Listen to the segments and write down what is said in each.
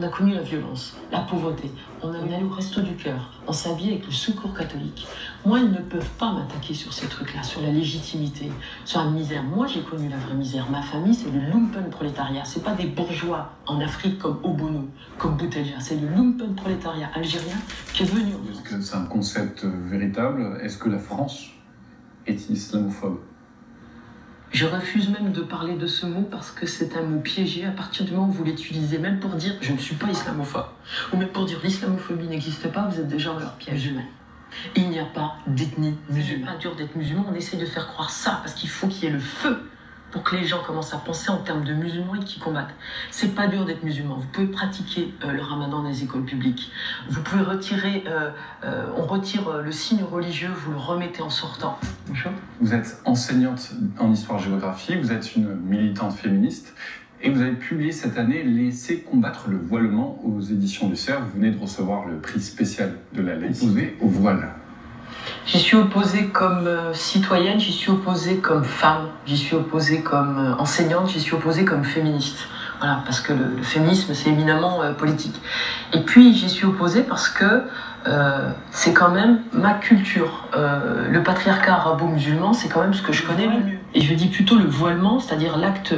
On a connu la violence, la pauvreté, on a allé au resto du cœur, on s'habille avec le secours catholique. Moi, ils ne peuvent pas m'attaquer sur ces trucs-là, sur la légitimité, sur la misère. Moi, j'ai connu la vraie misère. Ma famille, c'est le lumpen prolétariat. C'est pas des bourgeois en Afrique comme Obono, comme Boutelja. C'est le lumpen prolétariat algérien qui est venu. Est-ce que c'est un concept véritable? Est-ce que la France est islamophobe? Je refuse même de parler de ce mot parce que c'est un mot piégé à partir du moment où vous l'utilisez, même pour dire je ne suis pas islamophobe, ou même pour dire l'islamophobie n'existe pas, vous êtes déjà dans leur piège humain. Il n'y a pas d'ethnie musulmane. C'est pas dur d'être musulman, on essaie de faire croire ça parce qu'il faut qu'il y ait le feu pour que les gens commencent à penser en termes de musulmans et qu'ils combattent. C'est pas dur d'être musulman. Vous pouvez pratiquer le ramadan dans les écoles publiques. Vous pouvez retirer, on retire le signe religieux, vous le remettez en sortant. Bonjour. Vous êtes enseignante en histoire-géographie, vous êtes une militante féministe et vous avez publié cette année « Laissez combattre le voilement » aux éditions du Cerf. Vous venez de recevoir le prix spécial de la laïcité au voile. J'y suis opposée comme citoyenne, j'y suis opposée comme femme, j'y suis opposée comme enseignante, j'y suis opposée comme féministe. Voilà, parce que le féminisme, c'est éminemment politique. Et puis, j'y suis opposée parce que c'est quand même ma culture. Le patriarcat arabo-musulman, c'est quand même ce que je connais le mieux. Et je dis plutôt le voilement, c'est-à-dire l'acte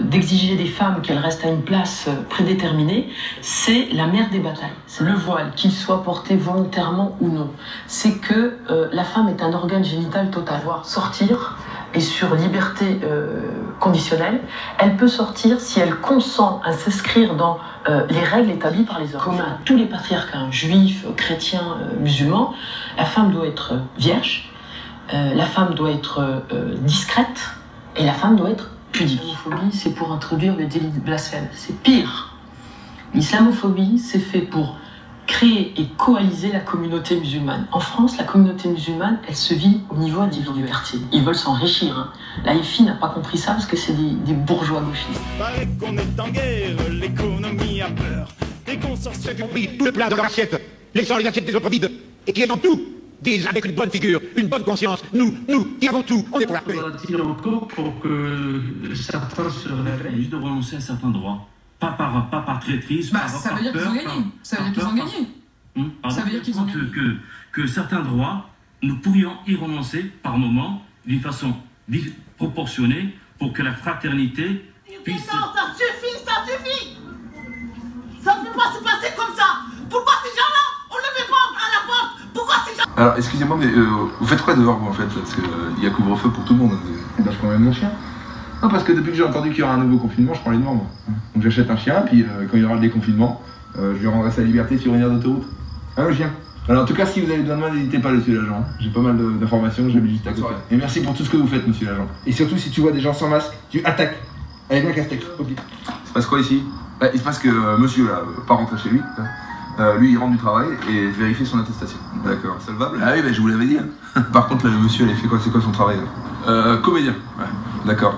d'exiger des femmes qu'elles restent à une place prédéterminée, c'est la mère des batailles. C'est le voile, qu'il soit porté volontairement ou non. C'est que la femme est un organe génital total. Sortir, et sur liberté conditionnelle, elle peut sortir si elle consent à s'inscrire dans les règles établies par les hommes. Comme à tous les patriarcats, juifs, chrétiens, musulmans, la femme doit être vierge, la femme doit être discrète, et la femme doit être pudique. L'islamophobie, c'est pour introduire le délit de blasphème. C'est pire. L'islamophobie, c'est fait pour créer et coaliser la communauté musulmane. En France, la communauté musulmane, elle se vit au niveau individuel du quartier. Ils veulent s'enrichir. Hein. La FI n'a pas compris ça parce que c'est des bourgeois gauchistes. Paraît qu'on est en guerre, l'économie a peur. Dès qu'on sort ce compris tout le plat de leur assiette, laissant les assiettes des autres vides, et qui est dans tout, disent avec une bonne figure, une bonne conscience, nous qui avons tout, on est pour la paix. On va dire encore pour que certains se réveillent. Juste de renoncer à certains droits. Pas par traîtrise, bah, ça veut dire qu'ils ont gagné. Ça veut dire qu'ils ont gagné. Ça veut dire qu'ils ont gagné. Que certains droits, nous pourrions y renoncer par moment, d'une façon proportionnée, pour que la fraternité puisse... Non, ça suffit. Ça ne peut pas se passer comme ça. Pourquoi ces gens-là, on ne les met pas à la porte? Pourquoi ces gens... Alors, excusez-moi, mais vous faites quoi dehors, vous, en fait? Parce qu'il y a couvre-feu pour tout le monde. Ben, je prends même mon chien. Non, parce que depuis que j'ai entendu qu'il y aura un nouveau confinement, je prends les devants, moi. Donc j'achète un chien, puis quand il y aura le déconfinement, je lui rendrai sa liberté sur une aire d'autoroute. Ah, le chien. Alors en tout cas, si vous avez besoin de moi, n'hésitez pas, monsieur l'agent. J'ai pas mal d'informations, j'habite juste à côté. Et merci pour tout ce que vous faites, monsieur l'agent. Et surtout, si tu vois des gens sans masque, tu attaques. Allez, viens, Castex. Ok. Il se passe quoi ici? Bah, il se passe que monsieur, là, pas rentré chez lui. Lui, il rentre du travail et vérifie son attestation. D'accord. Solvable? Ah oui, bah, je vous l'avais dit. Par contre, là, le monsieur, il a fait quoi? C'est quoi son travail, là? Comédien. Ouais. D'accord.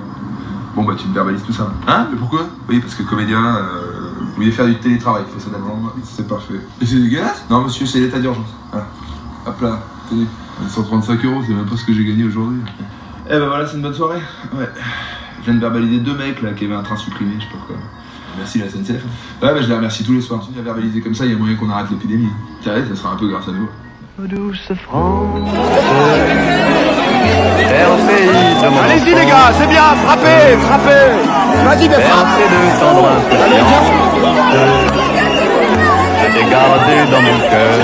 Bon bah tu me verbalises tout ça. Hein? Mais pourquoi? Oui parce que comédien, vous voulez faire du télétravail, il fait ça d'abord. C'est parfait. Et c'est dégueulasse? Non monsieur, c'est l'état d'urgence. Voilà. Hop là, tenez. 135 €, c'est même pas ce que j'ai gagné aujourd'hui. Eh ben voilà, c'est une bonne soirée. Ouais. Je viens de verbaliser 2 mecs là qui avaient un train supprimé, je sais pas quoi. Merci la SNCF. Ouais bah je les remercie tous les soirs. Si on a verbalisé comme ça, il y a moyen qu'on arrête l'épidémie. Sérieux, ça sera un peu grâce à nous. Douce France, cher pays de mon Allez-y les gars, c'est bien, frappez. Vas-y, mais frappe. Bercé de tendre insouciance, je t'ai gardé dans mon cœur.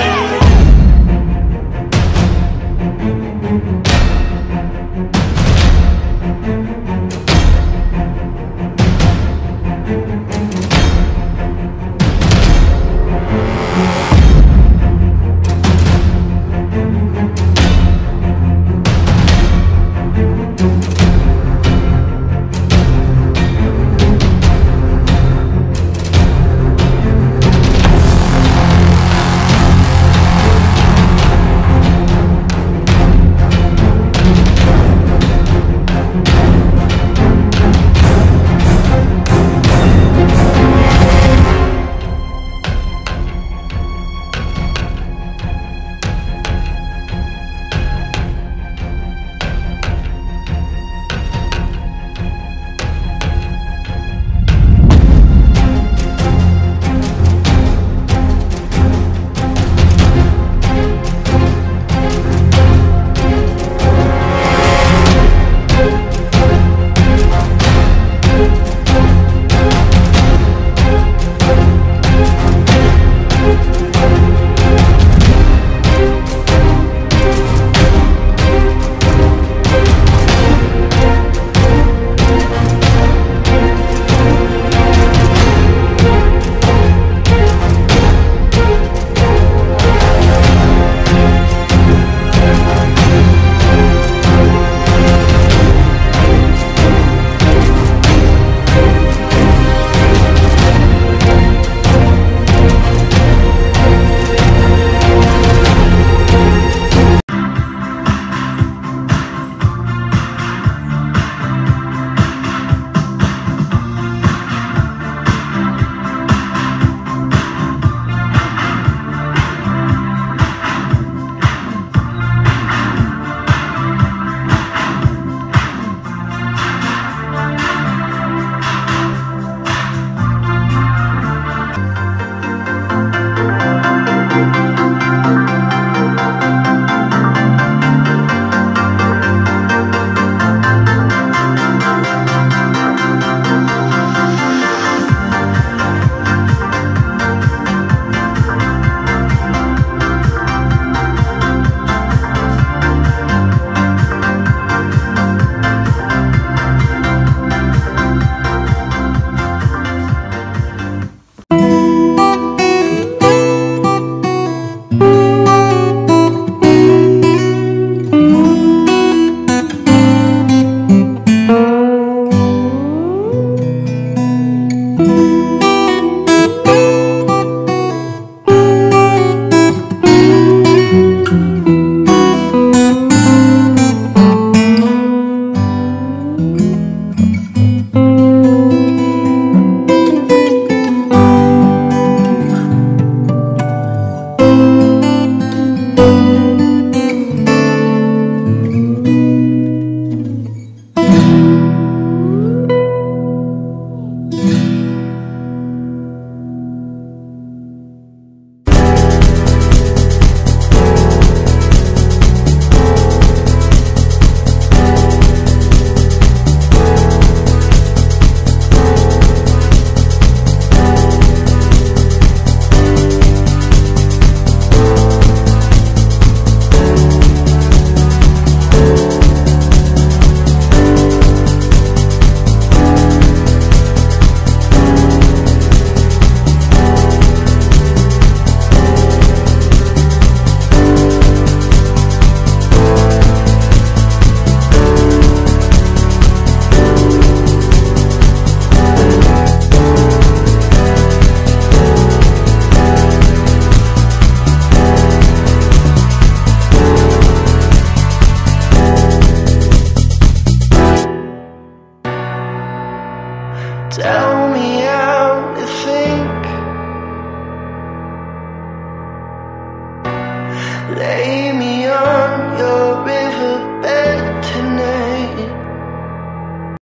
Tell me